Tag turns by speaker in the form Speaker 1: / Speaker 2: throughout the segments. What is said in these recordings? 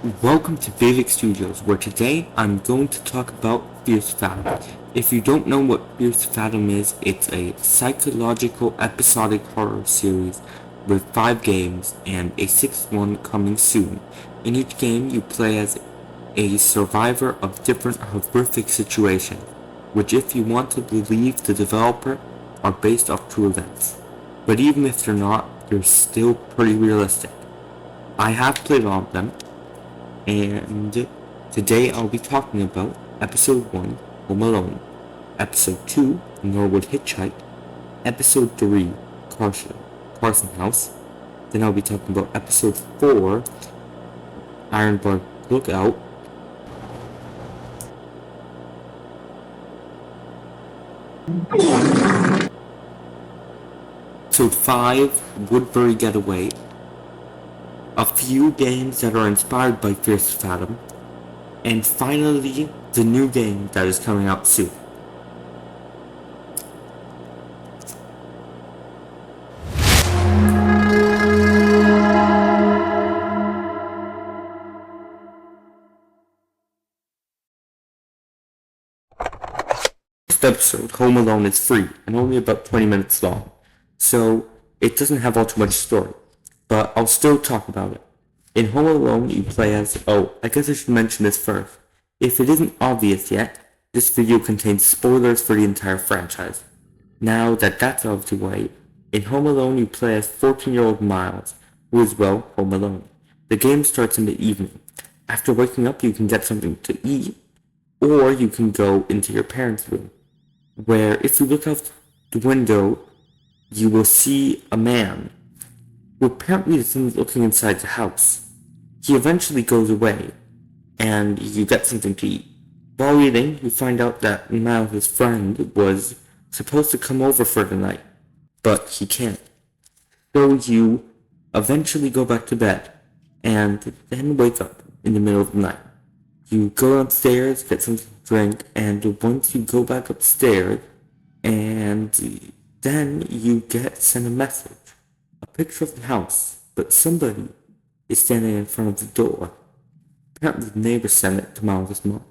Speaker 1: Welcome to Vivek Studios, where today I'm going to talk about Fierce Fathom. If you don't know what Fierce Fathom is, it's a psychological episodic horror series with 5 games and a 6th one coming soon. In each game, you play as a survivor of different horrific situations, which, if you want to believe the developer, are based off true events. But even if they're not, they're still pretty realistic. I have played all of them, and today I'll be talking about Episode 1, Home Alone, Episode 2, Norwood Hitchhike, Episode 3, Carson House. Then I'll be talking about Episode 4, Ironbark Lookout, Episode 5, Woodbury Getaway, a few games that are inspired by Fierce Fathom, and finally, the new game that is coming out soon. This episode, Home Alone, is free and only about 20 minutes long, so it doesn't have all too much story, but I'll still talk about it. In Home Alone, you play as, I guess I should mention this first. If it isn't obvious yet, this video contains spoilers for the entire franchise. Now that that's out of the way, in Home Alone you play as 14-year-old Miles, who is, home alone. The game starts in the evening. After waking up, you can get something to eat, or you can go into your parents' room, where if you look out the window, you will see a man who apparently isn't looking inside the house. He eventually goes away, and you get something to eat. While eating, you find out that Miles' friend was supposed to come over for the night, but he can't. So you eventually go back to bed, and then wake up in the middle of the night. You go upstairs, get something to drink, and once you go back upstairs, and then you get sent a message. A picture of the house, but somebody is standing in front of the door. Apparently the neighbor sent it to Miles' mom,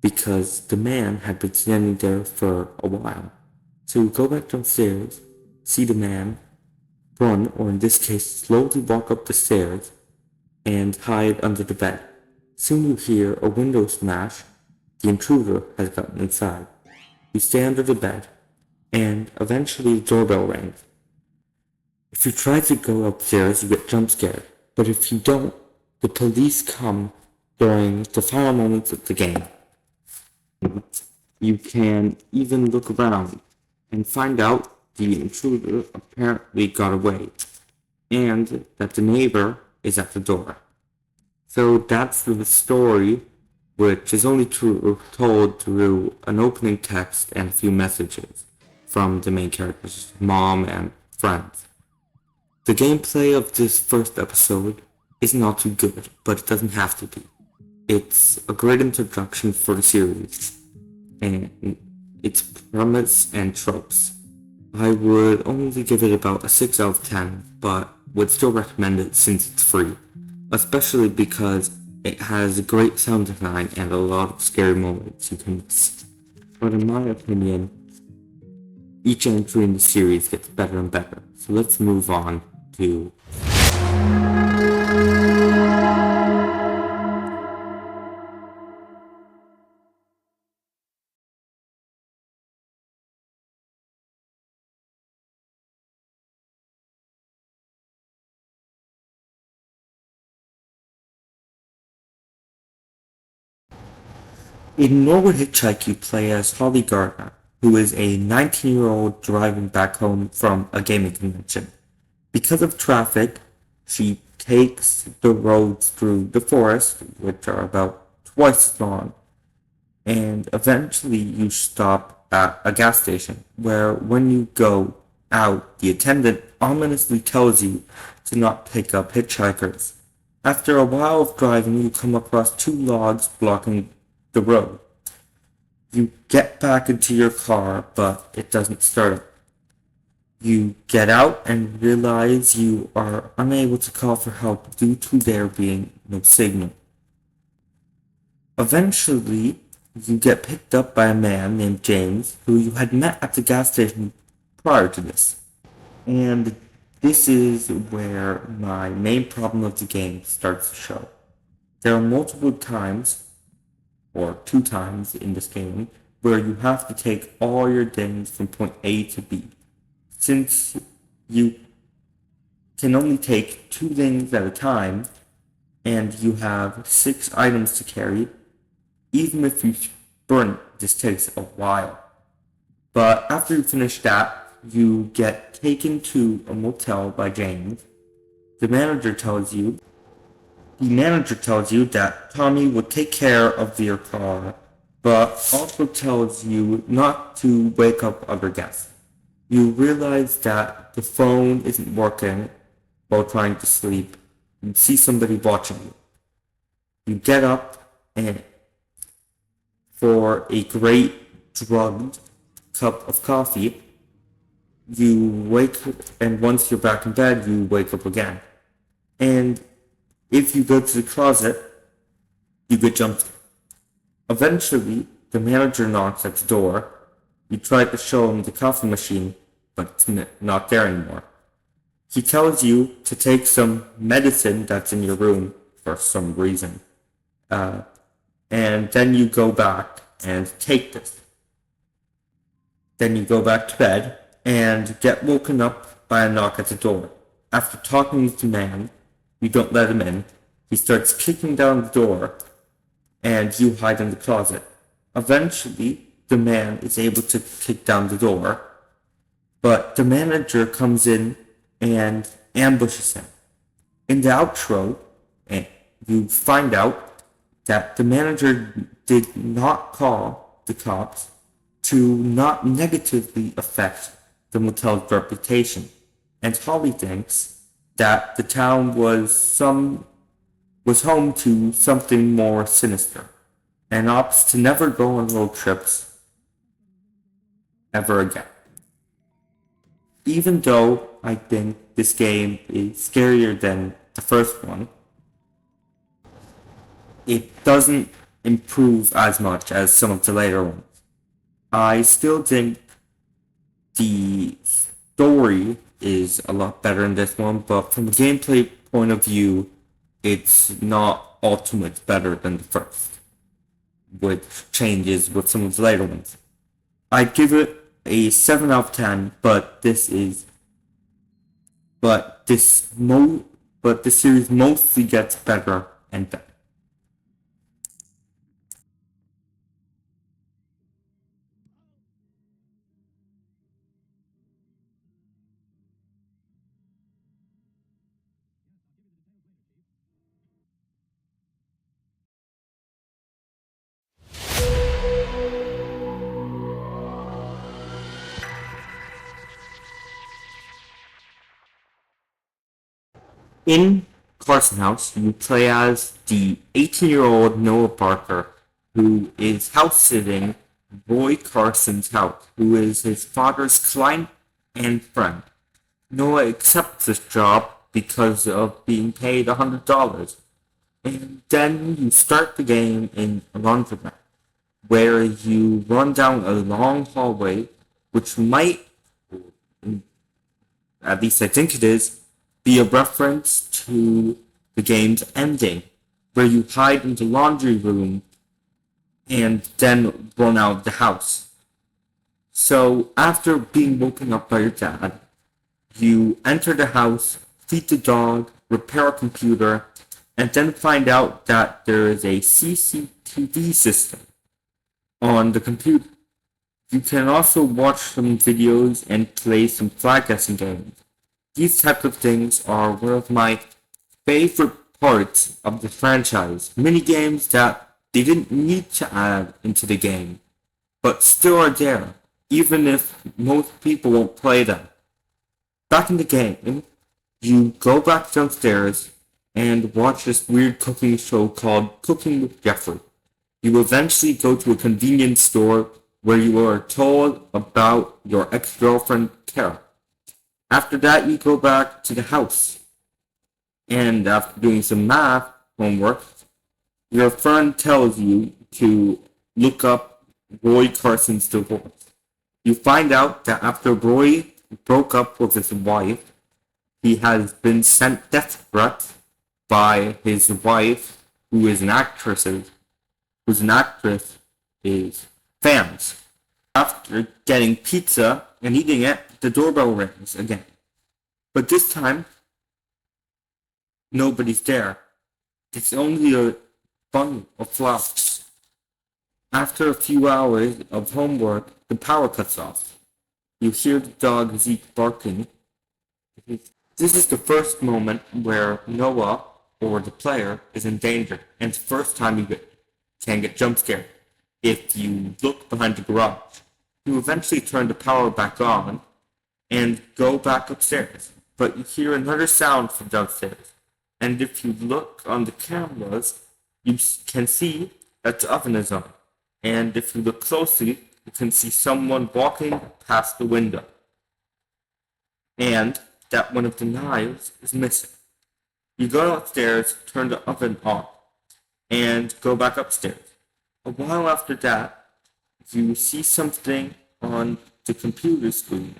Speaker 1: because the man had been standing there for a while. So you go back downstairs, see the man, run, or in this case slowly walk up the stairs, and hide under the bed. Soon you hear a window smash. The intruder has gotten inside. You stay under the bed, and eventually the doorbell rings. If you try to go upstairs, you get jump scared, but if you don't, the police come during the final moments of the game. You can even look around and find out the intruder apparently got away, and that the neighbor is at the door. So that's the story, which is only told through an opening text and a few messages from the main characters' mom and friends. The gameplay of this first episode is not too good, but it doesn't have to be. It's a great introduction for the series, and its premise and tropes. I would only give it about a 6 out of 10, but would still recommend it since it's free, especially because it has a great sound design and a lot of scary moments you can miss. But in my opinion, each entry in the series gets better and better, so let's move on to in Norwood Hitchhike you play as Holly Gardner, who is a 19-year-old driving back home from a gaming convention. Because of traffic, she takes the roads through the forest, which are about twice as long, and eventually you stop at a gas station, where when you go out, the attendant ominously tells you to not pick up hitchhikers. After a while of driving, you come across 2 logs blocking the road. You get back into your car, but it doesn't start up. You get out and realize you are unable to call for help due to there being no signal. Eventually, you get picked up by a man named James who you had met at the gas station prior to this. And this is where my main problem of the game starts to show. There are multiple times, or 2 times in this game, where you have to take all your things from point A to B. Since you can only take 2 things at a time, and you have 6 items to carry, even if you sprint, this takes a while. But after you finish that, you get taken to a motel by James. The manager tells you that Tommy will take care of your car, but also tells you not to wake up other guests. You realize that the phone isn't working while trying to sleep. You see somebody watching you. You get up and for a great drugged cup of coffee, you wake, and once you're back in bed, you wake up again. And if you go to the closet, you get jumped. Eventually, the manager knocks at the door. You try to show him the coffee machine, but it's not there anymore. He tells you to take some medicine that's in your room for some reason. And then you go back and take this. Then you go back to bed and get woken up by a knock at the door. After talking with the man, you don't let him in. He starts kicking down the door, and you hide in the closet. Eventually, the man is able to kick down the door, but the manager comes in and ambushes him. In the outro, you find out that the manager did not call the cops to not negatively affect the motel's reputation, and Holly thinks that the town was home to something more sinister, and opts to never go on road trips ever again. Even though I think this game is scarier than the first one, it doesn't improve as much as some of the later ones. I still think the story is a lot better in this one, but from a gameplay point of view, it's not all too much better than the first, which changes with some of the later ones. I'd give it a 7 out of 10, but this series mostly gets better and better. In Carson House, you play as the 18-year-old Noah Barker, who is house sitting Roy Carson's house, who is his father's client and friend. Noah accepts this job because of being paid $100. And then you start the game in a laundromat, where you run down a long hallway, which might, at least I think it is, be a reference to the game's ending, where you hide in the laundry room and then run out of the house. So after being woken up by your dad, you enter the house, feed the dog, repair a computer, and then find out that there is a CCTV system on the computer. You can also watch some videos and play some flag guessing games. These types of things are one of my favorite parts of the franchise. Mini games that they didn't need to add into the game, but still are there, even if most people won't play them. Back in the game, you go back downstairs and watch this weird cooking show called Cooking with Jeffrey. You eventually go to a convenience store where you are told about your ex-girlfriend, Kara. After that, you go back to the house. And after doing some math homework, your friend tells you to look up Roy Carson's divorce. You find out that after Roy broke up with his wife, he has been sent death threats by his wife, who is who's an actress, is fans. After getting pizza and eating it, the doorbell rings again. But this time, nobody's there. It's only a bundle of flowers. After a few hours of homework, the power cuts off. You hear the dog Zeke barking. This is the first moment where Noah, or the player, is in danger, and it's the first time you can get jump scared. If you look behind the garage, you eventually turn the power back on and go back upstairs, but you hear another sound from downstairs. And if you look on the cameras, you can see that the oven is on. And if you look closely, you can see someone walking past the window. And that one of the knives is missing. You go upstairs, turn the oven off, and go back upstairs. A while after that, you see something on the computer screen.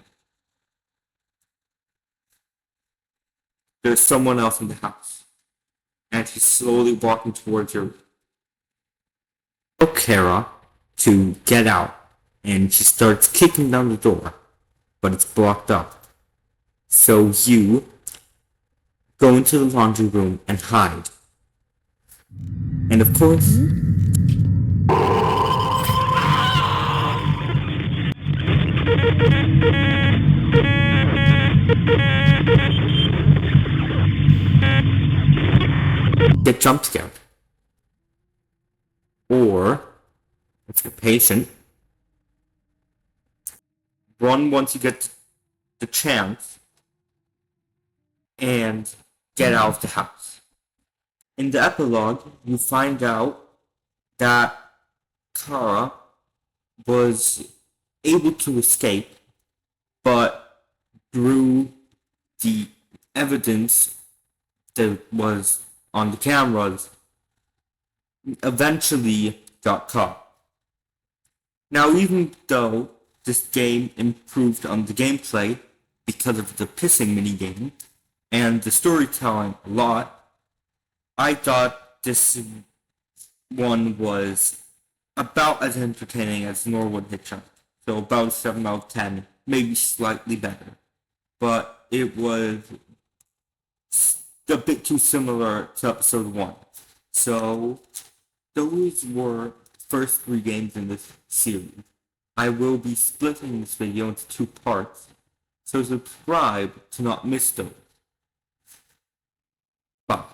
Speaker 1: There's someone else in the house, and she's slowly walking towards your room. Tell Kara to get out, and she starts kicking down the door, but it's blocked up. So you go into the laundry room and hide. And of course, get jump scared. Or, if you're patient, run once you get the chance and get out of the house. In the epilogue, you find out that Kara was able to escape, but through the evidence that was on the cameras, eventually got caught. Now, even though this game improved on the gameplay because of the pissing minigame and the storytelling a lot, I thought this one was about as entertaining as Norwood Hitchhike. So about a 7 out of 10, maybe slightly better. But it was a bit too similar to episode 1. So those were the first 3 games in this series. I will be splitting this video into 2 parts, so subscribe to not miss those. Bye.